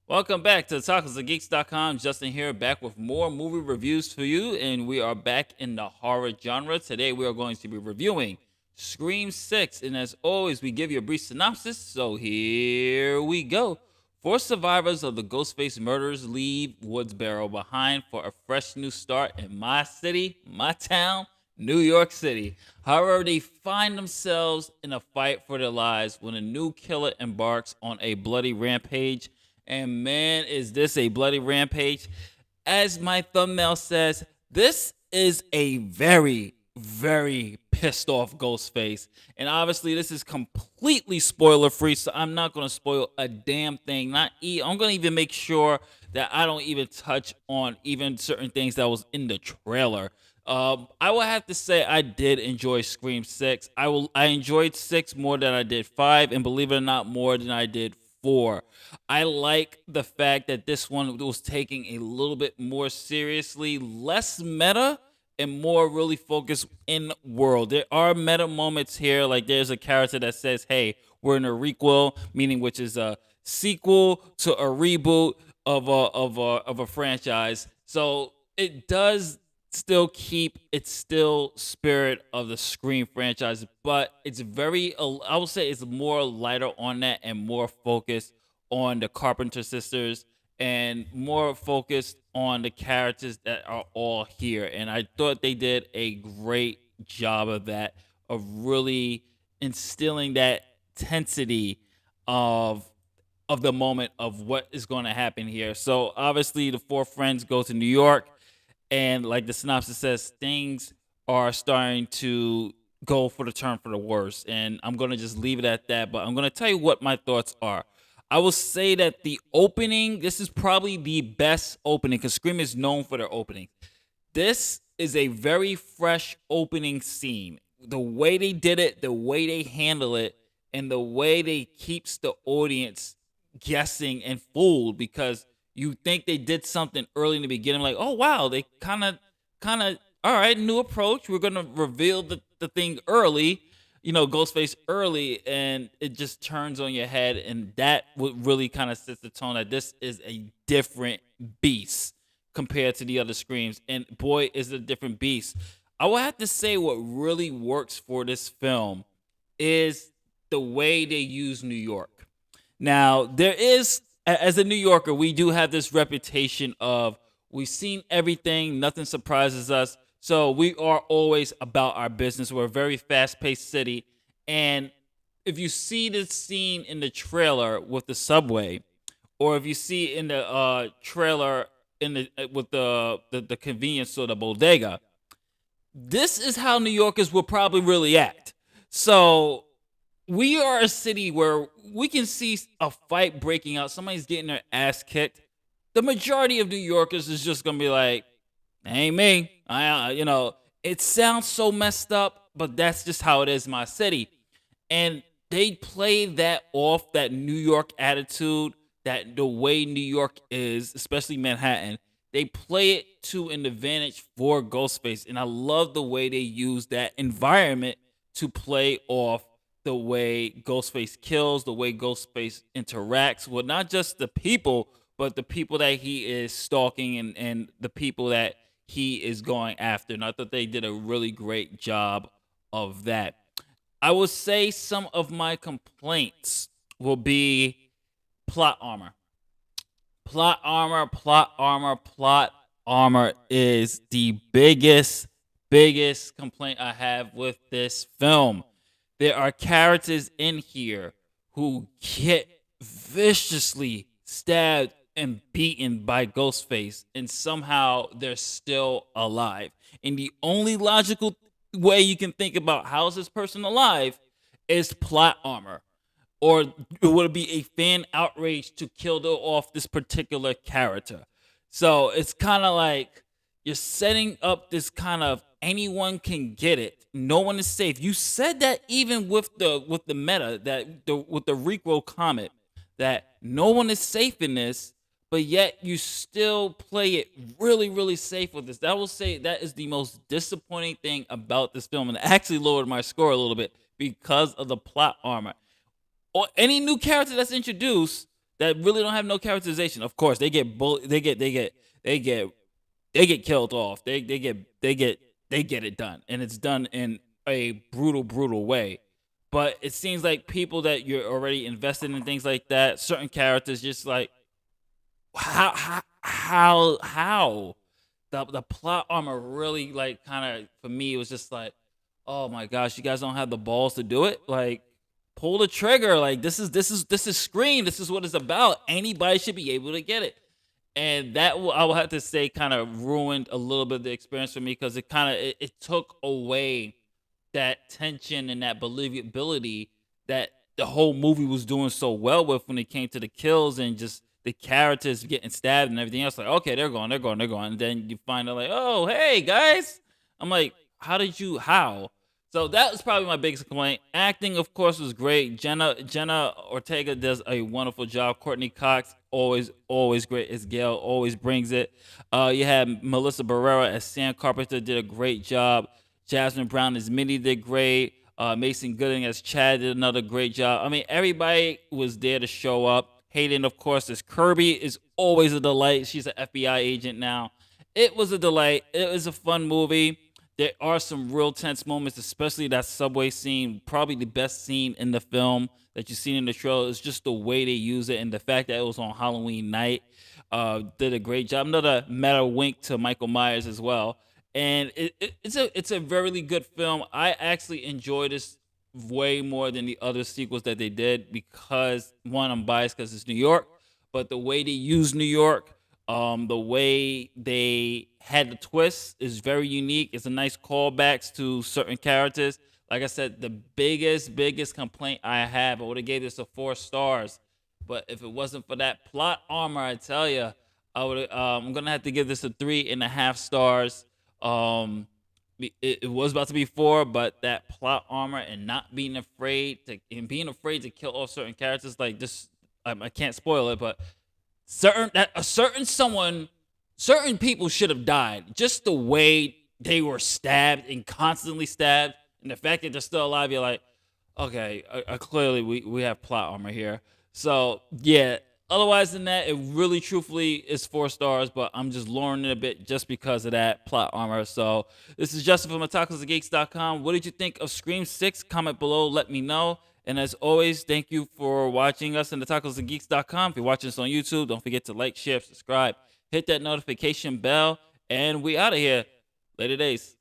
Welcome back to TalkersOfGeeks.com. Justin here, back with more movie reviews for you, and we are back in the horror genre. Today we are going to be reviewing Scream 6, and as always, we give you a brief synopsis, so here we go. Four survivors of the Ghostface murders leave Woodsboro behind for a fresh new start in my city, my town, New York City. However, they find themselves in a fight for their lives when a new killer embarks on a bloody rampage. And man, is this a bloody rampage? As my thumbnail says, this is a very, very pissed off Ghostface. And obviously, this is completely spoiler free, so I'm not going to spoil a damn thing. I'm going to even make sure that I don't even touch on even certain things that was in the trailer. I will have to say I did enjoy Scream 6. I enjoyed 6 more than I did 5, and believe it or not, more than I did 4. I like the fact that this one was taking a little bit more seriously, less meta, and more really focused in world. There are meta moments here, like there's a character that says, "Hey, we're in a requel," meaning which is a sequel to a reboot of a franchise. So it does still keep its still spirit of the Scream franchise, but it's very I would say it's more lighter on that and more focused on the Carpenter sisters and more focused on the characters that are all here. And I thought they did a great job of that, of really instilling that tensity of of the moment of what is going to happen here. So obviously the four friends go to New York, and like the synopsis says, things are starting to go for the turn for the worse. And I'm going to just leave it at that, but I'm going to tell you what my thoughts are. I will say that the opening, this is probably the best opening because Scream is known for their opening. This is a very fresh opening scene. The way they did it, the way they handle it, and the way they keeps the audience guessing and fooled because you think they did something early in the beginning, like, oh wow, they kind of all right, new approach. We're gonna reveal the thing early, Ghostface early, and it just turns on your head, and that would really kind of sets the tone that this is a different beast compared to the other screams. And boy, is it a different beast. I will have to say what really works for this film is the way they use New York. Now, there is, as a New Yorker, we do have this reputation of we've seen everything, nothing surprises us. So we are always about our business. We're a very fast paced city. And if you see this scene in the trailer with the subway, or if you see in the trailer in the with the convenience store, the bodega, this is how New Yorkers will probably really act. So we are a city where we can see a fight breaking out, somebody's getting their ass kicked. The majority of New Yorkers is just gonna be like, "Ain't me." It sounds so messed up, but that's just how it is in my city. And they play that off, that New York attitude, that the way New York is, especially Manhattan. They play it to an advantage for Ghostface, and I love the way they use that environment to play off the way Ghostface kills, the way Ghostface interacts with not just the people, but the people that he is stalking and the people that he is going after. And I thought they did a really great job of that. I will say some of my complaints will be plot armor. Plot armor is the biggest complaint I have with this film. There are characters in here who get viciously stabbed and beaten by Ghostface, and somehow they're still alive. And the only logical way you can think about how is this person alive is plot armor. Or would it be a fan outrage to kill off this particular character? So it's kind of like you're setting up this kind of anyone can get it. No one is safe. You said that even with the meta with the requel comet that no one is safe in this, but yet you still play it really, really safe with this. That will say that is the most disappointing thing about this film, and it actually lowered my score a little bit because of the plot armor. Or any new character that's introduced, that really don't have no characterization. Of course, they get they get they get killed off. They get it done, and it's done in a brutal way. But it seems like people that you're already invested in things like that, certain characters, just like how the plot armor really like kind of for me it was just like, oh my gosh, you guys don't have the balls to do it. Like, pull the trigger. Like, this is Scream. This is what it's about. Anybody should be able to get it. And I will have to say kind of ruined a little bit of the experience for me because it took away that tension and that believability that the whole movie was doing so well with when it came to the kills and just the characters getting stabbed and everything else. Like, okay, they're going. And then you find out like, oh, hey guys. I'm like, how? So that was probably my biggest complaint. Acting, of course, was great. Jenna Ortega does a wonderful job. Courtney Cox, always great as Gail, always brings it. You had Melissa Barrera as Sam Carpenter, did a great job. Jasmine Brown as Minnie did great. Mason Gooding as Chad did another great job. I mean, everybody was there to show up. Hayden, of course, as Kirby is always a delight. She's an FBI agent now. It was a delight. It was a fun movie. There are some real tense moments, especially that subway scene. Probably the best scene in the film that you've seen in the trailer. Is just the way they use it and the fact that it was on Halloween night. Did a great job. Another meta wink to Michael Myers as well. And it's a very good film. I actually enjoy this way more than the other sequels that they did because one, I'm biased because it's New York, but the way they use New York, the way they had the twist is very unique. It's a nice callbacks to certain characters. Like I said, the biggest complaint I have, I would have gave this a 4 stars. But if it wasn't for that plot armor, I tell you, I would. I'm gonna have to give this a 3.5 stars. It was about to be 4, but that plot armor and not being afraid to kill off certain characters like this, I can't spoil it, but certain people should have died. Just the way they were stabbed and constantly stabbed, and the fact that they're still alive, you're like, okay, clearly we have plot armor here. So yeah. Otherwise than that, it really truthfully is 4 stars, but I'm just lowering it a bit just because of that plot armor. So this is Justin from tacosandgeeks.com. What did you think of Scream 6? Comment below, let me know. And as always, thank you for watching us in tacosandgeeks.com. If you're watching this on YouTube, don't forget to like, share, subscribe, hit that notification bell, and we out of here. Later days.